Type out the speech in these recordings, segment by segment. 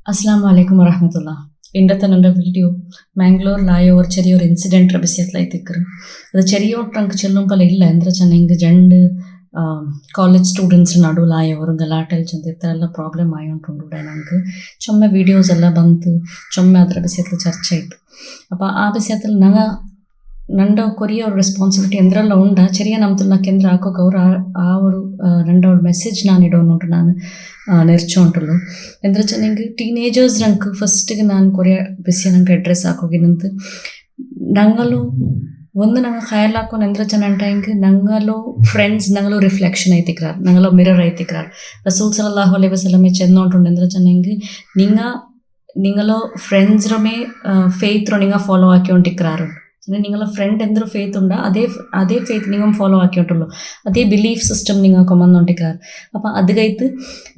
അസ്സാം വലൈക്കും വറഹമത്തുള്ള. ഇന്നത്തെ എൻ്റെ വീഡിയോ മാംഗ്ലൂർ ലായോർ ചെറിയൊരു ഇൻസിഡൻറ്റ് വിഷയത്തിലായിത്തിക്കറ്. അത് ചെറിയോട്ടಂಗೆ ಚೆಲ್ಲುಂಪಲ ಇಲ್ಲ ಅಂದ್ರೆ ಚೆನ್ನಂಗೆ ಜಂಡ್ ಕಾಲೇಜ್ ಸ್ಟೂಡೆಂಟ್ಸ್ ನಡುಲಾಯೋರು ಗಲಾಟೆಲ್ ಚೆಂದ ಈ ಥರ ಎಲ್ಲ ಪ್ರಾಬ್ಲಮ್ ಆಗಿ ಉಂಟುಂಡು ನಂಗೆ ಚೊಮ್ಮೆ ವೀಡಿಯೋಸ್ ಎಲ್ಲ ಬಂತು, ಚೊಮ್ಮೆ ಅದರ ವಿಷಯത്തിൽ ಚರ್ಚೆ ಆಯಿತು. അപ്പോൾ ആ വിഷയത്തിൽ ನಂಡ ಕೊರಿಯ ಅವ್ರ ರೆಸ್ಪಾನ್ಸಿಬಿಲಿಟಿ ಎಂದ್ರೆಲ್ಲ ಉಂಡ ಚೆರಿಯ ನಮ್ತಲ್ಲ ಕೇಂದ್ರ ಹಾಕೋಕೆ ಅವ್ರು ಆ ഒരു രണ്ടോട് മെസ്സേജ് ನಾನು ಇಡೋನುಂಟು ನಾನು ನೆರ್ಚೋಂಟುಲ್ಲು ಎಂದ್ರೆ ನನಗೆ ಟೀನೇಜರ್ಸ್ ನಂಗೆ ಫಸ್ಟಿಗೆ ನಾನು ಕೊರಿಯ ವಿಷಯ ನಂಗೆ ಅಡ್ರೆಸ್ ಹಾಕೋಗಿ ನಿಂತು ನಂಗಲು ಒಂದು ನಂಗೆ ಖಯಾಲ್ ಹಾಕೊಂಡು ಎಂದ್ರೆ ಚೆನ್ನಂಟ ಹಿಂಗೆ ನಂಗಲು ಫ್ರೆಂಡ್ಸ್ ನಂಗಲು ರಿಫ್ಲೆಕ್ಷನ್ ಐತಿಕ್ರಾರ್, ನಂಗಲು ಮಿರರ್ ಐತಿಕ್ರಾರ್. ರಸೂಲ್ ಸಲ್ಲಲ್ಲಾಹು ಅಲೈಹಿ ವಸಲ್ಲಮೆ ಚೆನ್ನೋಂಟುಂಡು ಎಂದ್ರೆ ಚೆನ್ನಂಗೆ നിങ്ങളോ ഫ്രണ്ട്സിനെ ഫെയ്ത്ത് നിങ്ങൾ ഫോളോ ആക്കിക്കൊണ്ടിരിക്കാറുണ്ട്. നിങ്ങളെ ഫ്രണ്ട് എന്തൊരു ഫെയ്ത്ത് ഉണ്ടോ അതേ ഫെയ്ത്ത് നിങ്ങൾ ഫോളോ ആക്കിയിട്ടുള്ളൂ, അതേ ബിലീഫ് സിസ്റ്റം നിങ്ങൾ കൊണ്ടുവന്നിരിക്കാറ്. അപ്പം അത് കഴിഞ്ഞിട്ട്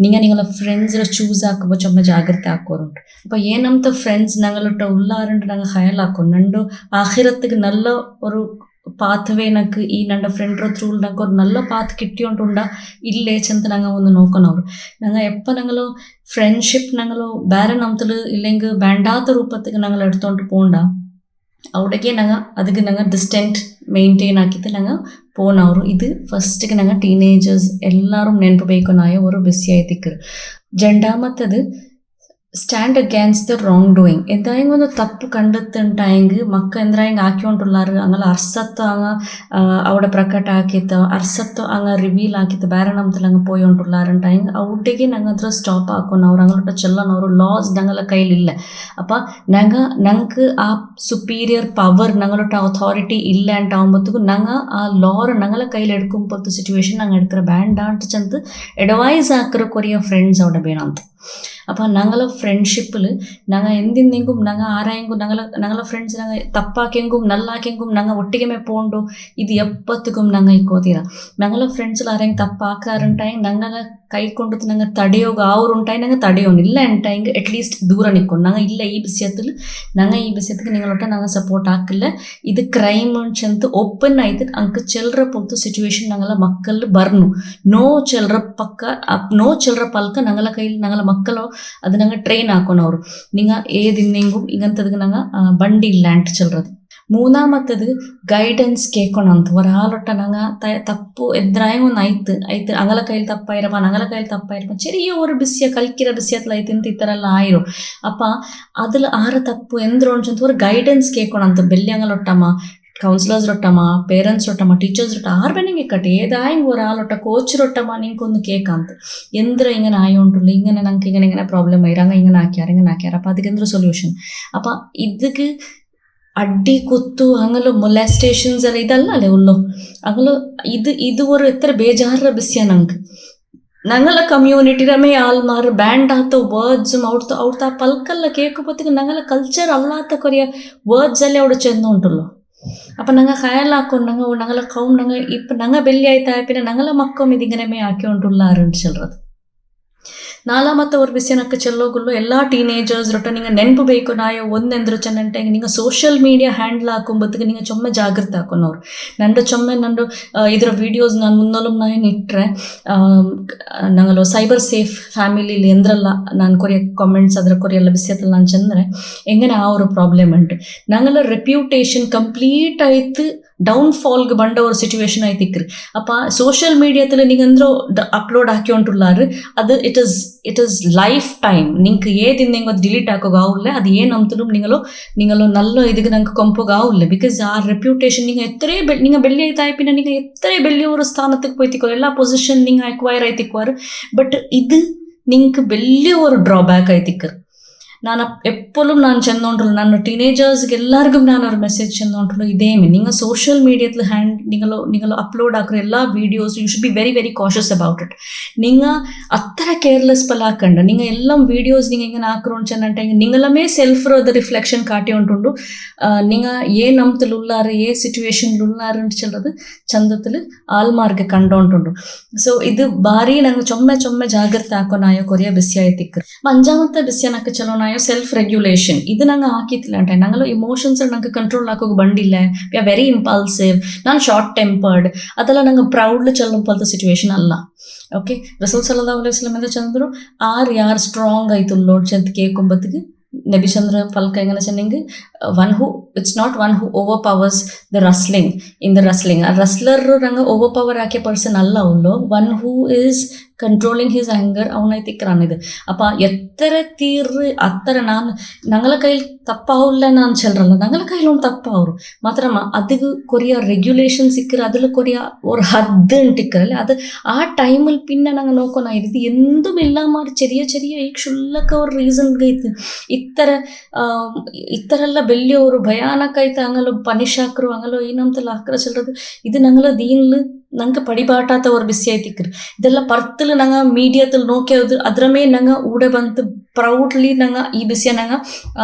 നിങ്ങളെ ഫ്രണ്ട്സിനെ ചൂസ് ആക്കുമ്പോൾ ചുമ ജാഗ്രത ആക്കാറുണ്ട്. അപ്പം ಏನಂತ ಫ್ರೆಂಡ್ಸ್ ഞങ്ങളിട്ട് ഉള്ളാറുണ്ട് ഞങ്ങൾ ഹയൽ ആക്കും നണ്ടു ആഖിറത്തേക്ക് നല്ല ഒരു പാത്വേ നമുക്ക് ഈ രണ്ട് ഫ്രണ്ട് ത്രൂ ഞങ്ങൾക്ക് ഒരു നല്ല പാത്ത് കിട്ടിയോണ്ടുണ്ടാ ഇല്ലേ ചെന്ന് ഞങ്ങൾ ഒന്ന് നോക്കണവർ. ഞങ്ങൾ എപ്പോൾ ഞങ്ങൾ ഫ്രണ്ട്ഷിപ്പ് ഞങ്ങൾ ಬೇರೆ ನಮ್ತಲು ಇല്ലെങ്കിൽ ಬೇಂಡಾತ ರೂಪತ್ತಿಗೆ ഞങ്ങൾ എടുത്തോണ്ട് പോകണ്ട ಅವಿಡೆಗೆ ನಂಗೆ ಅದಕ್ಕೆ ನಂಗೆ ಡಿಸ್ಟೆಂಟ್ ಮೇಂಟೈನ್ ಹಾಕಿತ್ತು ನಂಗೆ ಪೋನವರು. ಇದು ಫಸ್ಟಿಗೆ ನಂಗೆ ಟೀನೇಜರ್ಸ್ ಎಲ್ಲರೂ ನೆನಪಬೇಕು ನಾಯ ஒரு ಬಿಸಿ ಆಯ್ತಿಕ್ಕರು. രണ്ടാമത്തത് stand against the wrong doing. എന്തായെങ്കിലും ഒന്ന് തപ്പ് കണ്ടെത്തുണ്ടായെങ്കിൽ മക്ക എന്തായെങ്കിലും ആക്കിക്കൊണ്ടുള്ളാറ് അങ്ങനെ അർസത്തോ അങ്ങ് അവിടെ പ്രകಟ ആക്കിത്ത് അർസത്തോ അങ്ങ് റിവീൽ ആക്കിത്ത് ಬೇರೆ ನಮ್ತಲ್ಲಿ അങ്ങ് പോയോണ്ടുള്ളാറുണ്ടായെങ്കിൽ അവിടേക്ക് ഞങ്ങൾ അത്ര സ്റ്റോപ്പ് ആക്കണം. ಅವ್ರು അങ്ങോട്ട് ചെല്ലണവർ ಲಾಸ್ ഞങ്ങളുടെ കയ്യിലില്ല. അപ്പം ഞങ്ങൾക്ക് ആ സുപ്പീരിയർ പവർ ഞങ്ങളുടെ അതോറിറ്റി ഇല്ല ഉണ്ടാകുമ്പോഴത്തേക്കും ഞങ്ങൾ ആ ലോറ് ഞങ്ങളെ കയ്യിൽ എടുക്കുമ്പോഴത്തെ സിറ്റുവേഷൻ ഞങ്ങൾ എടുக்கிற വേണ്ടാണ്ട് ചെന്ന് അഡ്വൈസ് ആക്കിற കൊറിയ ഫ്രണ്ട്സ് അവിടെ വേണം. അപ്പം ഞങ്ങളെ ഫ്ரெண்ட்ஷிப்பில் நாங்கள் ಎಂದೆಂದೆಂಗೂ நாங்கள் ஆராயங்கும் ഞങ്ങളെ ഫ്രണ്ട്സ് நாங்கள் தப்பாக்கெங்கும் நல்லாக்கெங்கும் நாங்கள் ஒட்டிகமே போண்டோம். இது எப்பத்துக்கும் நாங்கள் இக்கோತೀರ ഞങ്ങളെ ഫ്രണ്ട്സിൽ ആരെങ്കിലും തപ്പാക്കാറുണ്ടായി ഞങ്ങളെ ಕೈ ಕೊಂಡು ನಂಗೆ ತಡೆಯೋಗ ಅವ್ರು ഉണ്ടായി ನಂಗೆ ತಡೆಯೋನು ಇಲ್ಲ ಅಂಟಾಯಿಗೆ ಅಟ್ಲೀಸ್ಟ್ ದೂರ ನಿಕ್ಕೊಂಡು ನಂಗೆ ಇಲ್ಲ ಈ ವಿಷಯത്തിൽ ನಂಗೆ ಈ ವಿಷಯಕ್ಕೆ നിങ്ങളൊട്ട് ನಂಗೆ ಸಪೋರ್ಟ್ ಹಾಕಿಲ್ಲ. ഇത് ക്രൈം ചെന്ന് ಓಪನ್ ಆಯ್ತು ಅಂಕ ಚಿಲ್ಲರ ಪೊತ್ತು ಸಿಚುವೇಶನ್ ഞങ്ങളെ ಮಕ್ಕಳು ಬರ್ನು ನೋ ಚಿಲ್ಲರ ಪಲ್ಕ ഞങ്ങളെ ಕೈಲಿ ഞങ്ങളെ ಮಕ್ಕಳು ಅದು ನಂಗೆ ಟ್ರೈನ್ ಹಾಕೋನವ್ರು. നിങ്ങൾ ഏതിന്നെങ്കും ഇങ്ങനത്തത് ഞങ്ങൾ വണ്ടി ഇല്ലാണ്ട് ചില്ലറത്. മൂന്നാമത്തത് ഗൈഡൻസ് കേൾക്കണಂತ ഒരാളൊട്ട ഞങ്ങൾ തപ്പു എദ്രായും ഒന്ന് ಆಯ್ತು ಅಂಗಲ ಕೈಲಿ ತಪ್ಪಾಯಿರಪ್ಪ ನಂಗಲ ಕೈಲಿ ತಪ್ಪಾಯಿರಪ್ಪ ചെറിയ ഒരു ബിസിയ കളിக்கிற விஷயத்தில் ಆಯ್ತು ಈ ಥರ ಎಲ್ಲ ಆಯಿರು. അപ്പം അതിൽ ആറ് തപ്പു എന്തിരോന്ന് ചെന്ന് ഒരു ഗൈഡൻസ് കേൾക്കണಂತ ബെല്യങ്ങളൊട്ടമ്മ കൗൺസിലേഴ്സിലൊട്ടമ്മ പേരൻസിലൊട്ടമ്മ ടീച്ചേഴ്സിലൊട്ട ആറ് വേണമെങ്കിൽ കേട്ടെ ഏതായും ഒരാളൊട്ട കോച്ചിലൊട്ടമ്മ നിങ്ങൾക്കൊന്ന് കേൾക്കാಂತ എന്തിര ഇങ്ങനെ ആയോണ്ടുള്ളൂ ഇങ്ങനെ ഞങ്ങൾക്ക് ഇങ്ങനെ പ്രോബ്ലം ആയി അങ്ങ് ഇങ്ങനെ ആക്കിയാർ അപ്പം ಅದಕ್ಕೆ എന്തൊരു സൊല്യൂഷൻ. അപ്പം ಇದಕ್ಕೆ ಅಡ್ಡಿ ಕುತ್ತು ಹಂಗಲು ಮೊಲೆಸ್ಟೇಷನ್ಸ್ ಎಲ್ಲ ಇದಲ್ಲ ಅಲ್ಲೇ ಉಳ್ಳೋ ಹಂಗಲು ಇದು ஒரு എത്ര ಬೇಜಾರ ವಿಷಯ ನಂಗೆ. ഞങ്ങളെ കമ്മ്യൂണിറ്റിരമേ ആൾമാർ ബാൻഡാത്ത വേർഡ്സും അവിടുത്തെ ആ പൽക്കെല്ലാം കേൾക്കുമ്പോഴത്തേക്കും ഞങ്ങളെ കൾച്ചർ അല്ലാത്ത കുറേ വേർഡ്സ് എല്ലാം അവിടെ ചെന്നുണ്ടല്ലോ. അപ്പം ഞങ്ങൾ ഹയലാക്കൊണ്ട് ഞങ്ങളെ ഞങ്ങൾ ഇപ്പം ഞങ്ങൾ ಬೆಲ್ಲಿ ಆಯ್ತಾ പിന്നെ ഞങ്ങളെ മക്കം ഇതിങ്ങനെമേ ആക്കിക്കൊണ്ടുള്ളാറുണ്ട് ചിലത്. ನಾಲ್ಕಮತ್ತ ஒரு ವಿಷಯಕ್ಕೆ ಚೆಲ್ಲೋಗುಲ್ಲೋ ಎಲ್ಲ ಟೀನೇಜರ್ಸ್ರೊಟ್ಟ நீங்கள் ನೆನಪು ಬೇಕು ನಾಯ ಒಂದೆಂದ್ರು ಚೆನ್ನಂಟೆ நீங்கள் ಸೋಷಿಯಲ್ ಮೀಡಿಯಾ ಹ್ಯಾಂಡಲ್ ಹಾಕೊಂಬತ್ತಿಗೆ நீங்கள் ಚೊಮ್ಮೆ ಜಾಗೃತಿ ಹಾಕೋನವ್ರು. ನಂದು ಇದರ ವೀಡಿಯೋಸ್ ನಾನು മുന്നോലും ഞാൻ ഇട്ടേ ഞങ്ങളോ സൈബർ സേഫ് ഫാമിലിയിൽ എന്തെല്ല ನಾನು ಕೊರಿಯ ಕಾಮೆಂಟ್ಸ್ ಅದರ ಕೊರಿಯಲ್ಲ ವಿಷಯത്തിൽ ನಾನು ಚೆಂದರೆ എങ്ങനെ ആ ഒരു പ്രോബ്ലം ഉണ്ട്. ഞങ്ങളുടെ റെപ്യൂട്ടേഷൻ കംപ്ലീറ്റ് ആയിട്ട് ಡೌನ್ಫಾಲ್ಗೆ ಬಂಡ ഒരു ಸಿಚುವೇಶನ್ ಆಯ್ತಿಕ್ರಿ. അപ്പം സോഷ്യൽ മീഡിയത്തിൽ നിങ്ങൾ എന്തോ ಅಪ್ಲೋಡ್ ಹಾಕಿಕೊಂಡುಳ್ಳಾರು ಅದು ಇಟ್ ಇಸ್ ಲೈಫ್ ಟೈಮ್ നിങ്ങൾക്ക് ഏതിന്നെങ്കിൽ അത് ഡിലീറ്റ് ആക്കുക ആവില്ല. അത് ಏನಂತಲೂ നിങ്ങളോ നല്ല ഇതിക്ക് നിങ്ങൾക്ക് കൊമ്പോക ആവില്ല. ബിക്കോസ് ആ റെപ്യൂട്ടേഷൻ നിങ്ങൾ നിങ്ങൾ ಬೆಲ್ಲಿ ಆಯ್ತಾಯಿ പിന്നെ നിങ്ങൾ എത്ര വലിയ ഒരു സ്ഥാനത്തേക്ക് പോയിത്തിക്കോ എല്ലാ പൊസിഷൻ നിങ്ങൾ അക്വയർ ആയിത്തിക്കുവാറ്. ബട്ട് ഇത് നിങ്ങൾക്ക് വലിയ ഒരു ഡ്രോബാക്ക് ആയിത്തിക്കറ്. ನಾನು ಎಪ್ಪೊಲೂ ನಾನು ಚೆನ್ನೋಂಟುള്ളൂ ನನ್ನ ಟೀನೇಜರ್ಸ್ಗೆ ಎಲ್ಲರಿಗೂ ನಾನು ಅವ್ರ ಮೆಸೇಜ್ ಚೆನ್ನೋಂಟುള്ളൂ ಇದೇಮಿ നിങ്ങൾ സോഷ്യൽ മീഡിയത്തിൽ നിങ്ങൾ അപ്ലോഡ് ആക്കുന്ന എല്ലാ വീഡിയോസും you should be very very cautious about it. നിങ്ങൾ അത്ര കെയർലെസ് പലാക്കണ്ട. നിങ്ങൾ എല്ലാം വീഡിയോസ് നിങ്ങൾ ഇങ്ങനെ ആക്കറോന്ന് ചെന്നിട്ടെങ്കിൽ നിങ്ങളമേ സെൽഫ് അത് റിഫ്ലെക്ഷൻ കാട്ടിയോണ്ടുണ്ടു നിങ്ങൾ നಮ್ತಲುಳ್ಳಾರು ಸಿಚುವೇಶನ್ಲುಳ್ಳಾರು ಅಂತ ಚೆಲ್ಲದು ಚಂದത്തിൽ ಆಲ್ಮಾರ್ಗೆ ಕಂಡೋಂಟುಂಡು. ಸೊ ಇದು ಭಾರಿ ನಂಗೆ ಚೊಮ್ಮೆ ಜಾಗ್ರತೆ ಹಾಕೋನಾಯ ಕೊರಿಯ ಬಿಸಿ ಆಯ್ತಿಕ್ಕರು. ಅಂಜಾಮತ್ತ ಬಿಸಿಯನಕ್ಕೆ ಚಲೋ ನಾಯ ಸೆಲ್ಫ್ ರೆಗ್ಯುಲೇಷನ್ ಇದು ನಂಗೆ ಹಾಕಿತ್ತಿಲ್ಲ ಅಂತ ನಂಗೆಲ್ಲ ಇಮೋಷನ್ಸ್ ನಂಗೆ ಕಂಟ್ರೋಲ್ ಹಾಕೋಕೆ ಬಂದಿಲ್ಲ. ವಿ ಆರ್ ವೆರಿ ಇಂಪಲ್ಸಿವ್, ನಾನು ಶಾರ್ಟ್ ಟೆಂಪರ್ಡ್, ಅದೆಲ್ಲ ನಂಗೆ ಪ್ರೌಡ್ಲಿ ಚಲ್ಲಂಪಲ್ತ ಸಿಚುವೇಶನ್ ಅಲ್ಲ. ಓಕೆ, ರಸೂಲ್ ಸಲ್ಲಲ್ಲಾಹು ಅಲೈಹಿ ವಸಲ್ಲಂ ಎಂದು ಚಂದ್ರು ಯಾರು ಸ್ಟ್ರಾಂಗ್ ಆಯ್ತು ಲೋಡ್ ಚಂತ ಕೇಕೊಂಬತ್ತಿಗೆ ನಬಿ ಚಂದ್ರ ಫಲ್ಕ ಹೆಂಗನ ಚೆನ್ನಿಂಗ್ it's not one who overpowers the wrestling in the wrestling. ಆ ರಸ್ಲರ್ ನಂಗೆ ಓವರ್ ಪವರ್ ಹಾಕಿ ಪರ್ಸನ್ ಅಲ್ಲ ಅವಳು, one who is controlling his anger ಅವನೈತಿಕ್ರಾನಿದು. ಅಪ್ಪ ಎತ್ತರ ತೀರ್ರಿ ಅತ್ತರ ನಾನು ನಂಗಳ ಕೈಲಿ ತಪ್ಪಾವಿಲ್ಲ ನಾನು ಚೆಲ್ರಲ್ಲ, ನಂಗಳ ಕೈಲಿ ಒಂದು ತಪ್ಪ ಅವರು ಮಾತ್ರ ಅದಕ್ಕೆ ಕೊರಿಯ ರೆಗ್ಯುಲೇಷನ್ ಸಿಕ್ಕರೆ அதில் கொரிய ஒரு ஹத்துன்ட்டுக்கிறல்ல அது ആ ടൈമിൽ പിന്നെ ഞങ്ങൾ നോക്കണം ഇത് എന്തും ഇല്ലാമാർ ചെറിയ ചെറിയ ഈ ಕ್ಷುಲ್ಲಕ ഒരു ರೀಸನ್ಗೆ ಐತೆ ಇತ್ತರೆಲ್ಲ ಬೆಳ್ಳಿ ಅವರು ಭಯಾನಕ ಐತೆ ಹಂಗಲ್ಲ ಪನಿಷ್ ಹಾಕ್ರು ಹಂಗಲ್ಲ ಏನಂತಲ್ಲ ಹಾಕ್ರ ಚೆಲ್ರದು ಇದು ನಂಗಲ ದೀನ್ಲು ನಂಗೆ ಪಡಿಬಾಟಾತ ಅವ್ರು ಬಿಸಿ ಆಯ್ತಿಕ್ರಿ ಇದೆಲ್ಲ ಪರ್ತಲ್ ನಂಗೆ ಮೀಡಿಯಾದಲ್ಲಿ ನೋಕ್ಯಾವ್ದು ಅದ್ರ ಮೇಲೆ ನಂಗೆ ಊಡೆ ಬಂತು ಪ್ರೌಡ್ಲಿ ನಂಗೆ ಈ ಬಿಸಿಯ ನಂಗೆ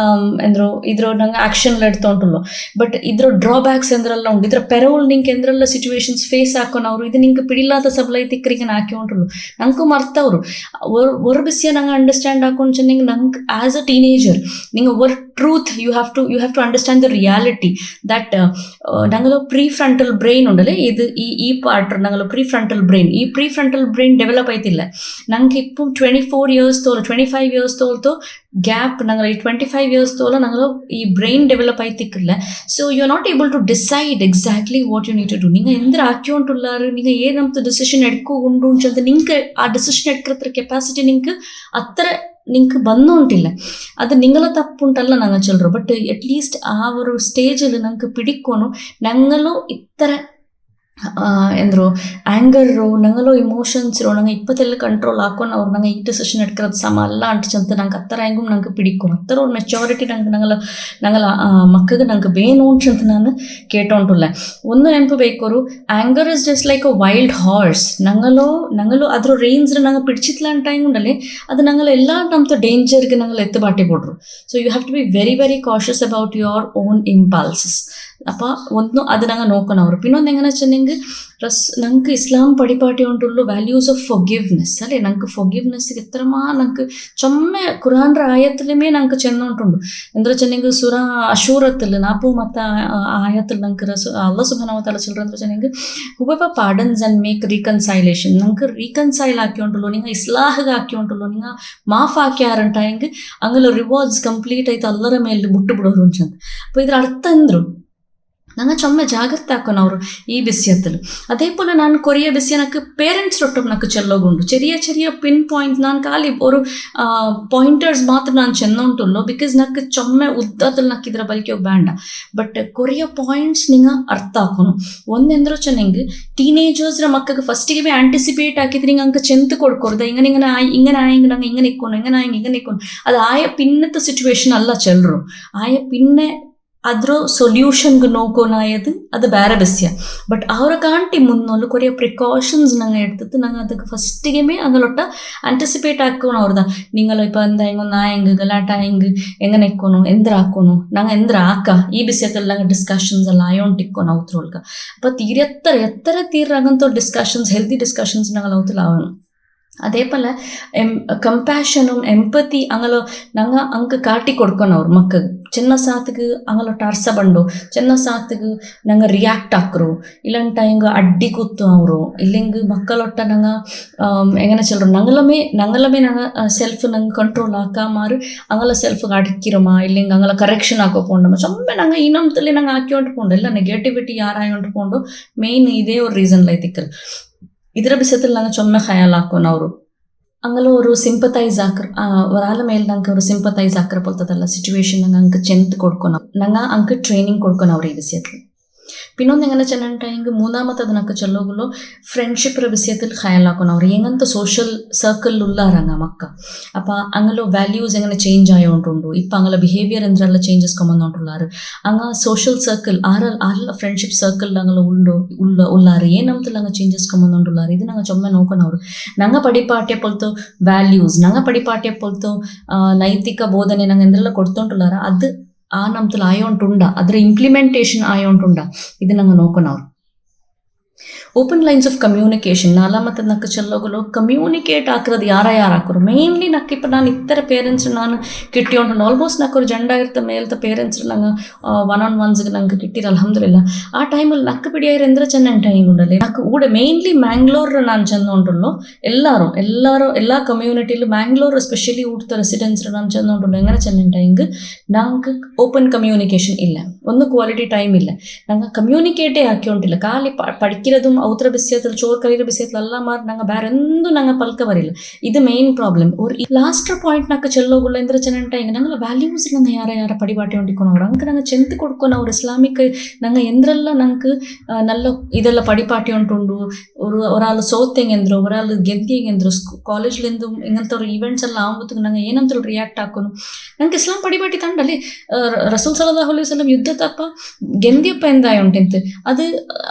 ಎಂದ್ರು ಇದ್ರ ನಂಗೆ ಆ್ಯಕ್ಷನ್ ಎಡ್ತೊಂಟುಲ್ಲು. ಬಟ್ ಇದ್ರ ಡ್ರಾಬ್ಯಾಕ್ಸ್ ಎಂದ್ರಲ್ಲ ಉಂಟು, ಇದ್ರ ಪೆರವಲ್ ನಿಂಗೆ ಎಂದ್ರೆಲ್ಲ ಸಿಚುವೇಶನ್ಸ್ ಫೇಸ್ ಹಾಕೋನವ್ರು ಇದು ನಿಂಗೆ ಪಿಡಿಲಾದ ಸಬ್ಲೈತಿಕ್ರಿಗೆ ಹಾಕಿ ಉಂಟುಲ್ಲು ನಂಗೂ ಮರ್ತವ್ರು ஒரு ಬಿಸಿಯ ನಂಗೆ ಅಂಡರ್ಸ್ಟ್ಯಾಂಡ್ ಹಾಕೊಂಡು ಚೆನ್ನಿಂಗ್ ನಂಗೆ ಆ್ಯಸ್ ಅ ಟೀನೇಜರ್ ನಿಂಗೆ ಒರ್ truth you have to understand the reality that ನಂಗಲ ಪ್ರೀ ಫ್ರಂಟಲ್ ಬ್ರೈನ್ ಉಂಡಲೆ ಇದು ಈ ಪಾರ್ಟ್ ನಂಗಲ ಪ್ರೀ ಫ್ರಂಟಲ್ ಬ್ರೈನ್ ಈ ಪ್ರೀ ಫ್ರಂಟಲ್ ಬ್ರೈನ್ ಡೆವಲಪ್ ಆಯ್ತಿಲ್ಲ ನಂಗೆ ಇಪ್ಪು 24 years ತೋಲು 25 years ತೋಲ್ತು ಗ್ಯಾಪ್ ನಂಗೆ ಈ 25 years ತೋಲ ನಂಗೆ ಈ ಬ್ರೈನ್ ಡೆವಲಪ್ ಆಯ್ತಿಕ್ಕಿಲ್ಲ. So you are not able to decide exactly what you need to do. ನಿಂಗೆ ಎಂದ್ರೆ ಹಾಕಿ ಉಂಟುಲ್ಲಾರು ನಿಂಗೆ ಏನಂತ ಡಿಸಿಷನ್ ಎಡ್ಕೊ ಉಂಡು ಅಂತ ನಿಂಗೆ ಆ ಡಿಸಿಷನ್ ಎಡ್ಕತ್ರ ಕೆಪಾಸಿಟಿ ನಿಂಗೆ ಹತ್ರ ನಿಂಗೆ ಬಂದು ಉಂಟಿಲ್ಲ. ಅದು ನಿಂಗಲ ತಪ್ಪು ಉಂಟಲ್ಲ ನಂಗೆ ಚೆಲ್ರು. ಬಟ್ ಅಟ್ಲೀಸ್ಟ್ ಆ ಒಂದು ಸ್ಟೇಜಲ್ಲಿ ನಂಗೆ ಪಿಡಿಕೋನು ನಂಗಲೂ ಇತ್ತರ ಎಂದರು ಆ್ಯಂಗರು ನಂಗಲೋ ಇಮೋಷನ್ಸ್ ಇರೋ ನಂಗೆ ಇಪ್ಪತ್ತೆಲ್ಲ ಕಂಟ್ರೋಲ್ ಹಾಕೊಂಡು ಅವ್ರು ನಂಗೆ ಈ ಡಿಸಿಷನ್ ಎಡ್ಕರದು ಸಮ ಅಲ್ಲ ಅಂಟಂತ ನಂಗೆ ಹತ್ತರ ಹೆಂಗೂ ನಂಗೆ ಪಿಡಿಕೊಂಡು ಹತ್ತರ ಅವ್ರ ಮೆಚೋರಿಟಿ ನಂಗಲ ಮಕ್ಕಗೆ ನಂಗೆ ಬೇನು ಅಂತ ನಾನು ಕೇಟೊಂಟುಲ್ಲ. ಒಂದು ನೆನಪು ಬೇಕೋರು anger is just like a wild horse ನಂಗಲೋ ಅದ್ರ ರೇಂಜ್ ನಂಗೆ ಪಿಡಿಚಿತ್ಲ ಅಂತ ಹೆಂಗುಂಡಲ್ಲಿ ಅದು ನಂಗಲ್ಲ ಎಲ್ಲ ನಮ್ದು ಡೇಂಜರ್ಗೆ ನಂಗಲ್ಲ ಎತ್ತು ಬಾಟಿ ಬಿಡ್ರು. So you have to be very very cautious about your own impulses. ಅಪ್ಪ ಒಂದು ಅದು ನಂಗೆ ನೋಕೋನವ್ರು ಇನ್ನೊಂದು ಹೆಂಗನ ಚೆನ್ನಿಂಗ್ ನಂಗೆ ಇಸ್ಲಾಂ ಪಡಿಪಾಟಿ ಉಂಟುಲ್ಲು ವ್ಯಾಲ್ಯೂಸ್ ಆಫ್ ಫೊಗಿವ್ನೆಸ್ ಅಲ್ಲೇ ನಂಗೆ ಫೊಗಿವ್ನೆಸ್ಗೆ ಎತ್ತರಮಾ ನಂಗೆ ಚೊಮ್ಮೆ ಕುರಾನ್ರ ಆಯತ್ತಲೇಮೇ ನಂಗೆ ಚೆಂದ ಉಂಟುಂಡು ಅಂದ್ರೆ ಚೆನ್ನಿಂಗ್ ಸುರ ಅಶೂರತ್ತಲ್ ನಾಪು ಮತ್ತು ಆಯತ್ತಲ್ ನಂಗೆ ಅಲ್ಲ ಸುಬ್ಹಾನಹು ವ ತಆಲಾ ಚಿಲ್ಡ್ರನ್ ಅಂದ್ರೆ ಚೆನ್ನಿಂಗ್ ಹೂವೆವರ್ ಪಾರ್ಡನ್ಸ್ ಆ್ಯಂಡ್ ಮೇಕ್ ರೀಕನ್ಸೈಲೇಷನ್ ನಂಗೆ ರೀಕನ್ಸೈಲ್ ಹಾಕಿ ಉಂಟುಲ್ಲು ನಿಂಗೆ ಇಸ್ಲಾಹಗೆ ಹಾಕಿ ಉಂಟುಲ್ಲು ನಿಂಗೆ ಮಾಫ್ ಹಾಕಿ ಯಾರಂಟ ಹೆಂಗೆ ಹಂಗಲ್ಲ ರಿವಾರ್ಡ್ಸ್ ಕಂಪ್ಲೀಟ್ ಆಯ್ತು ಅಲ್ಲರ ಮೇಲೆ ಬಿಟ್ಟು ಬಿಡೋರು ಅಂತ. അപ്പോൾ ಇದ್ರ ಅರ್ಥ ಅಂದರು ನಂಗೆ ಚೊಮ್ಮೆ ಜಾಗ್ರತೆ ಹಾಕೋನವ್ರು ಈ ಬಿಸಿಯತ್ತಲು. അതേ പോലെ ನಾನು ಕೊರಿಯ ಬಿಸಿ ನನಗೆ ಪೇರೆಂಟ್ಸ್ ರೊಟ್ಟೊಬ್ಬ ನನಗೆ ಚೆಲ್ಲೋಗುಂಡು ಚೆರಿಯ ಪಿನ್ ಪಾಯಿಂಟ್ಸ್ ನಾನು ಖಾಲಿ ഒരു ಪಾಯಿಂಟರ್ಸ್ ಮಾತ್ರ ನಾನು ಚೆನ್ನೊಂಟುಲ್ಲೋ ಬಿಕಾಸ್ ನನಗೆ ಚೊಮ್ಮೆ ಉದ್ದದಲ್ಲಿ ನಕ್ಕಿದ್ರೆ ಬಲಿಕೆ ಬೇಡ. ಬಟ್ ಕೊರಿಯ ಪಾಯಿಂಟ್ಸ್ ನಿಂಗೆ ಅರ್ಥ ಹಾಕೋನು ಒಂದೆಂದ್ರೂ ಚೆನ್ನಂಗೆ ಟೀನೇಜರ್ಸ್ರ ಮಕ್ಕಳಿಗೆ ಫಸ್ಟಿಗೆ ಬಿ ಆಂಟಿಸಿಪೇಟ್ ಹಾಕಿದ್ರೆ ಹಿಂಗೆ ಅಂಕ ಚೆಂತ ಕೊಡ್ಕೊಡ್ದ ಹಿಂಗೆ ಹಿಂಗೆ ನಂಗೆ ಹಿಂಗೆ ನಿಕ್ಕೋನು ಹಿಂಗೆ ನಿಕ್ಕೋನು ಅದು ಆಯ ಪಿನ್ನತ್ತ ಸಿಚುವೇಶನ್ ಅಲ್ಲ ಚೆಲ್ಲರು ಆಯ ಪಿನ್ನೆ ಅದ್ರ ಸೊಲ್ಯೂಷನ್ಗೆ ನೋಕೋನಾಯದು ಅದು ಬೇರೆ ಬಿಸಿಯ. ಬಟ್ ಅವರ ಕಾಂಟಿ ಮುನ್ನೋಲು ಕೊರಿಯ ಪ್ರಿಕಾಷನ್ಸ್ ನಂಗೆ ಎಡ್ತತ್ತು ನಂಗೆ ಅದಕ್ಕೆ ಫಸ್ಟಿಗೆ ಅಂಗಲೊಟ್ಟ ಆಂಟಿಸಿಪೇಟ್ ಹಾಕೋನು ಅವ್ರದ ನಿಂಗಲ್ಲ ಇಪ್ಪ ಅಂದ ಹೆಂಗೆ ನಾ ಹೆಂಗೆ ಗಲಾಟ ಹೆಂಗೆ ನೆಕ್ಕೋನು ಎಂದ್ರ ಹಾಕೋನು ನಂಗೆ ಎಂದ್ರ ಹಾಕ ಈ ಬಿಸಿಯತ್ತಲ್ಲಿ ನಂಗೆ ಡಿಸ್ಕಷನ್ಸ್ ಎಲ್ಲ ಆಯೋಂಟಿಕ್ಕೋನು ಅವತ್ರೊಳ್ಗ. ಬಟ್ ಎತ್ತರ ತೀರಾಗಂತ ಡಿಸ್ಕಷನ್ಸ್ ಹೆಲ್ದಿ ಡಿಸ್ಕಷನ್ಸ್ ನಂಗೆ ಅವತ್ತಲ್ಲ ಅವನು அதே போல் கம்பேஷனும் எம்பத்தி அங்கே நாங்கள் அங்கே காட்டி கொடுக்கணும் அவர் மக்கள் சின்ன சாத்துக்கு அங்களோட அர்சபண்டோ சின்ன சாத்துக்கு நாங்கள் ரியாக்ட் ஆக்குறோம் இல்லைன்ட்டா எங்கள் அடி குத்தும் அவரும் இல்லைங்க மக்களோட்ட நாங்கள் எங்கே சொல்கிறோம் நாங்களுமே நாங்கள் செல்ஃபு நாங்கள் கண்ட்ரோல் ஆக்காமாறு அங்கே செல்ஃபுக்கு அடிக்கிறோமா இல்லைங்க அங்கே கரெக்ஷன் ஆக்க போண்டோமா சும்மா நாங்கள் இன்னொம்த்துல நாங்கள் ஆக்கியோண்டு போண்டோம் இல்லை நெகட்டிவிட்டி யாராயோண்டு போண்டோம் மெயின் இதே ஒரு ரீசன்ல ஐத்திக்கிறது. ಇದರ ಬಿಸத்தில் ನಂಗೆ ಚೊಮ್ಮೆ ಖಯಾಲ್ ಹಾಕೋನು ಅವರು ಹಂಗಲ್ಲ ಅವರು ಸಿಂಪತೈಸ್ ಹಾಕ್ರ ಅವರಾಲ ಮೇಲೆ ನಂಗೆ ಅವರು ಸಿಂಪತೈಸ್ ಹಾಕ್ರ ಪೋಲ್ತದಲ್ಲ ಸಿಚುವೇಶನ್ ನಂಗೆ ಅಂಕ ಚೆಂತ ಕೊಡ್ಕೊನ ನಂಗೆ ಅಂಕ ಟ್ರೈನಿಂಗ್ ಕೊಡ್ಕೊನ ಅವ್ರು ಈ ಬಿಸಿಯத்தில். പിന്നൊന്ന് എങ്ങനെ ചെന്നിട്ടുണ്ടെങ്കിൽ മൂന്നാമത്തത് നമുക്ക് ചെല്ലുകയുള്ളൂ ഫ്രണ്ട്ഷിപ്പ് വിഷയത്തിൽ ഖയാലാക്കണം അവർ എങ്ങനത്തെ സോഷ്യൽ സർക്കിളിലുള്ളാരങ്ങ മക്ക അപ്പോൾ അങ്ങനെ വാല്യൂസ് എങ്ങനെ ചേഞ്ച് ആയോണ്ടുണ്ടു ഇപ്പം അങ്ങനെ ബിഹേവിയർ എന്തെല്ലാം ചേഞ്ചസ് കൊണ്ടുവന്നോണ്ടുള്ളാറ് അങ്ങ് സോഷ്യൽ സർക്കിൾ ആരെല്ലാം ഫ്രണ്ട്ഷിപ്പ് സർക്കിളിൽ അങ്ങനെ ഉള്ളാറ് ಏನಂತಲ್ಲ ಹಂಗೆ ಚೇಂಜಸ್ ಕೊಂಬಂದುಳ್ಳಾರು ಇದು ನಂಗೆ ಚೊಮ್ಮೆ ನೋಕೋನವ್ರು ನಂಗೆ ಪಡಿಪಾಟ್ಯ ಪೊಲ್ತು ವ್ಯಾಲ್ಯೂಸ್ ನಂಗೆ ಪಡಿಪಾಟ್ಯ ಪೊಲ್ತು ನೈತಿಕ ಬೋಧನೆ ನಂಗೆ ಎಂದೆಲ್ಲ ಕೊಡ್ತೊಂಡುಳ್ಳಾರ ಅದು ಆ ನಮ್ತಲ್ಲಿ ಆಯೋಂಟುಂಡ ಅದರ ಇಂಪ್ಲಿಮೆಂಟೇಷನ್ ಆಯೋಂಟುಂಡ ಇದು ನಂಗೆ ನೋಕೋನವ್ರು. ಓಪನ್ ಲೈನ್ಸ್ ಆಫ್ ಕಮ್ಯೂನಿಕೇಷನ್ ನಾಲ ಮತ್ತು ನಕ್ಕ ಚೆಲ್ಲೋಗಲು ಕಮ್ಯೂನಿಕೇಟ್ ಹಾಕಿರೋದು ಯಾರ ಹಾಕೋರು ಮೇನ್ಲಿ ನಕ್ಕ ಇಪ್ಪ ನಾನು ಇತರ ಪೇರೆಂಟ್ಸ್ ನಾನು ಕಿಟ್ಟಿ ಉಂಟು ಆಲ್ಮೋಸ್ಟ್ ನಕ್ಕೋರು ಜಂಡ ಇರ್ತ ಮೇಲ್ತ ಪೇರೆಂಟ್ಸ್ ನಂಗೆ ಒನ್ ಆನ್ ಒನ್ಸ್ಗೆ ನಂಗೆ ಕಿಟ್ಟಿರ ಅಲ್ಹಮ್ದುಲಿಲ್ಲ ಆ ಟೈಮಲ್ಲಿ ನಕ್ಕ ಪಿಡಿಯಾರು ಎಂದ್ರೆ ಚೆನ್ನ ಟೈಮ್ ಉಂಡಲ್ಲಿ ನಕ್ಕ ಊಡ ಮೇನ್ಲಿ ಮ್ಯಾಂಗ್ಳೂರ್ ನಾನು ಚೆಂದ ಉಂಟುള്ളೂ ಎಲ್ಲರೂ ಎಲ್ಲ ಕಮ್ಯೂನಿಟಿಲು ಮ್ಯಾಂಗ್ಳೂರ್ ಎಸ್ಪೆಷಲಿ ಊಟದ ರೆಸಿಡೆನ್ಸ್ ನಾನು ಚೆಂದ ಉಂಟುള്ളೂ ಎಂಗನೆ ಚೆನ್ನ ಟೈಮ್ಗೆ ನಂಗೆ ಓಪನ್ ಕಮ್ಯೂನಿಕೇಷನ್ ಇಲ್ಲ ಒಂದು ಕ್ವಾಲಿಟಿ ಟೈಮ್ ಇಲ್ಲ ನಂಗೆ ಕಮ್ಯೂನಿಕೇಟೇ ಹಾಕಿ ಉಂಟಿಲ್ಲ ಖಾಲಿ പഠിக்கிறതും ഔത്ര വിഷയത്തിൽ ചോർ കരിയർ വിഷയത്തിൽ എല്ലാം മാറി ഞങ്ങൾ വേറെ എന്തും ഞങ്ങൾ പൽക്ക വരില്ല ഇത് മെയിൻ പ്രോബ്ലം ഒരു ലാസ്റ്റ് ಪಾಯಿಂಟ್ ನಾಕ ಚೆಲ್ಲೋಗುಲ್ಲ ಎಂದ್ರೆ ಚೆನ್ನಂಟ ಹಿಂಗೆ ನಂಗೆ ವ್ಯಾಲ್ಯೂಸ್ ನಂಗೆ ಯಾರ ಪಡಿಪಾಟಿ ಹೊಂದಿಕೊನವ್ರು ಅಂಕ ನಂಗೆ ಚೆಂತ ಕೊಡ್ಕೊನವ್ರು ಇಸ್ಲಾಮಿಕ್ ನಂಗೆ ಎಂದ್ರೆಲ್ಲ ನಂಗೆ ನಲ್ಲ ಇದೆಲ್ಲ ಪಡಿಪಾಟಿ ಉಂಟುಂಡು ಒರಾಳು ಸೋತೆಂಗೆಂದ್ರು ಒರಾಳು ಗೆದ್ದಿಗೆಂದ್ರು ಕಾಲೇಜ್ಲಿಂದು ಹಿಂಗಂತವ್ರು ಈವೆಂಟ್ಸ್ ಎಲ್ಲ ಆಗುತ್ತಿಗೆ ನಂಗೆ ಏನಂತ ರಿಯಾಕ್ಟ್ ಹಾಕೋನು ನಂಗೆ ಇಸ್ಲಾಂ ಪಡಿಪಾಟಿ ತಂಡಲ್ಲಿ ರಸೂಲ್ ಸಲ್ಲಲ್ಲಾಹು ಅಲೈಹಿ ವಸಲ್ಲಂ ಯುದ್ಧ ತಪ್ಪ ಗೆಂದಿಯಪ್ಪ ಎಂದಾಯ ಉಂಟಿಂತು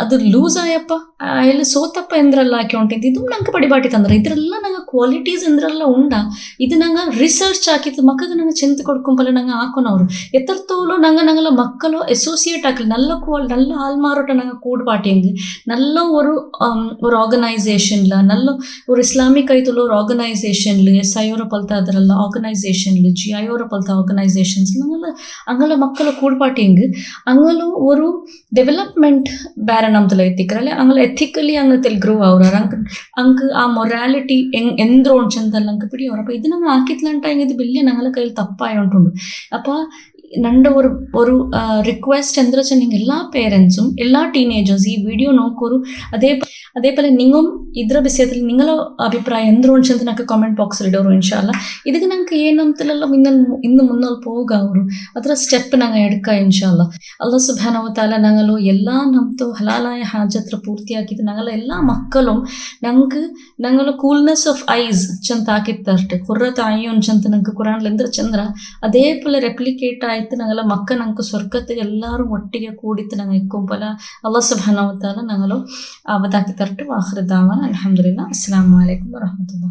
ಅದು ಲೂಸ್ ಆಯಪ್ಪ ಎಲ್ಲಿ ಸೋತಪ್ಪ ಎಂದ್ರಲ್ಲ ಹಾಕಿ ಉಂಟಿಂತು ಇದು ನಂಗೆ ಪಡಿಪಾಟಿ ತಂದ್ರೆ ಇದರೆಲ್ಲ ನಂಗೆ ಕ್ವಾಲಿಟೀಸ್ ಎಂದ್ರೆಲ್ಲ ಉಂಡ ಇದು ನಂಗೆ ರಿಸರ್ಚ್ ಹಾಕಿತ್ತು ಮಕ್ಕಳಿಗೆ ನಂಗೆ ಚೆಂತ ಕೊಡ್ಕೊಂಬಲ್ಲ ನಂಗೆ ಹಾಕೋನವ್ರು ಎತ್ತರ್ತೋಲು ನಂಗೆಲ್ಲ ಮಕ್ಕಳು ಅಸೋಸಿಯೇಟ್ ಹಾಕಲಿ நல்ல ஆள்மாரோட்ட நாங்கள் கூடுபாட்டிங்க நல்ல ஒரு ஆர்கனைசேஷனில் நல்ல ஒரு இஸ்லாமிக் ஆயிட்டுள்ள ஒரு ஆர்கனைசேஷனில் எஸ்ஐயோர பல்த்த ಅದರಲ್ಲ ಆರ್ಗನೈಸೇಷನ್ಲು ಜಿಐಯೋರ ಪಲ್ತ ಆರ್ಗನೈಸೇಷನ್ಸ್ ಅಂಗಲ ಮಕ್ಕಳ ಕೂಡ್ಪಾಟಿಂಗ್ ಅಂಗಲು ஒரு ಡೆವಲಪ್ಮೆಂಟ್ ಬೇರೆ ನಮ್ದಲ್ಲ ಎತ್ತಿಕ್ರಲ್ಲ ಅಂಗಲ ಎಥಿಕಲಿ ಅಂಗ ಗ್ರೋ ಅವ್ರ ಅಂಕ ಆ ಮೊರಾಲಿಟಿ ಎಂದ್ರು ಚೆಂದಲ್ಲ ಅಂಕ ಪಿಡಿ ಅವರಪ್ಪ ಇದು ನಂಗೆ ಹಾಕಿತ್ಲಂಟ ಇದು ಬಿಲ್ಲಿ ನಂಗಲ ಕೈಲಿ ತಪ್ಪಾಯಿ ಉಂಟುಂಡು ಅಪ್ಪ ನಂಡ ഒരു റിക്വസ്റ്റ് എന്താ വെച്ചാൽ നിങ്ങൾ എല്ലാ പേരൻസും എല്ലാ ടീനേജേഴ്സ് ഈ വീഡിയോ നോക്കൂ അതേപോലെ നിങ്ങും ഇದ್ರ വിഷയത്തിൽ നിങ്ങളെ അഭിപ്രായം എന്തുകൊണ്ട് നമുക്ക് ಕಾಮೆಂಟ್ ಬಾಕ್ಸ್ ಇಡೋರು ಇನ್ಶಾಲ್ಲ ಇದಕ್ಕೆ ನಂಗೆ ಏನಂತಲೆಲ್ಲ ಇನ್ನು ಮುನ್ನೋಲ್ ಹೋಗ ಅವರು ಅದರ ಸ್ಟೆಪ್ ನಂಗೆ ಎಡ್ಕ ಇನ್ಶಾಲ್ಲ ಅಲ್ಲಾಹ್ ಸುಬ್ಹಾನಹು ವ ತಆಲ ನಂಗಲು ಎಲ್ಲ ನಮ್ದು ಹಲಾಲಾಯ ಹಾಜತ್ರ ಪೂರ್ತಿಯಾಗಿದ್ದು ನಂಗಲ ಎಲ್ಲ ಮಕ್ಕಳು ನಂಗಲು ಕೂಲ್ನೆಸ್ ಆಫ್ ಐಸ್ ಚಂತ ಹಾಕಿತ್ತರ್ಟೆ ಕುರ್ರತ ಅಯ್ಯೋನ್ ಚಂತ ನಂಗೆ ಕುರಾನ್ಲೆಂದ್ರ ಚಂದ್ರ ಅದೇ ಪೋಲೆ ರೆಪ್ಲಿಕೇಟ್ ಆಯ್ತು ನಂಗೆಲ್ಲ ಮಕ್ಕ ನಂಗೆ ಸ್ವರ್ಗತ್ತಿಗೆ ಎಲ್ಲರೂ ಒಟ್ಟಿಗೆ ಕೂಡಿತ್ತು ನಂಗೆ ಇಕ್ಕೊಂಪಲ ಅಲ್ಲಾಹ್ ಸುಬ್ಹಾನಹು ವ ತಆಲ ನಂಗಲು ಅವತ್ತಾಕಿ ತರ್ಟು ಆಖಿರ್ ದಾವಾನ ಅಲ್ಹಮ್ದುಲಿಲ್ಲಾಹ್ ಅಸ್ಸಲಾಮು ಅಲೈಕುಂ ವರಹಮತುಲ್ಲಾಹ್.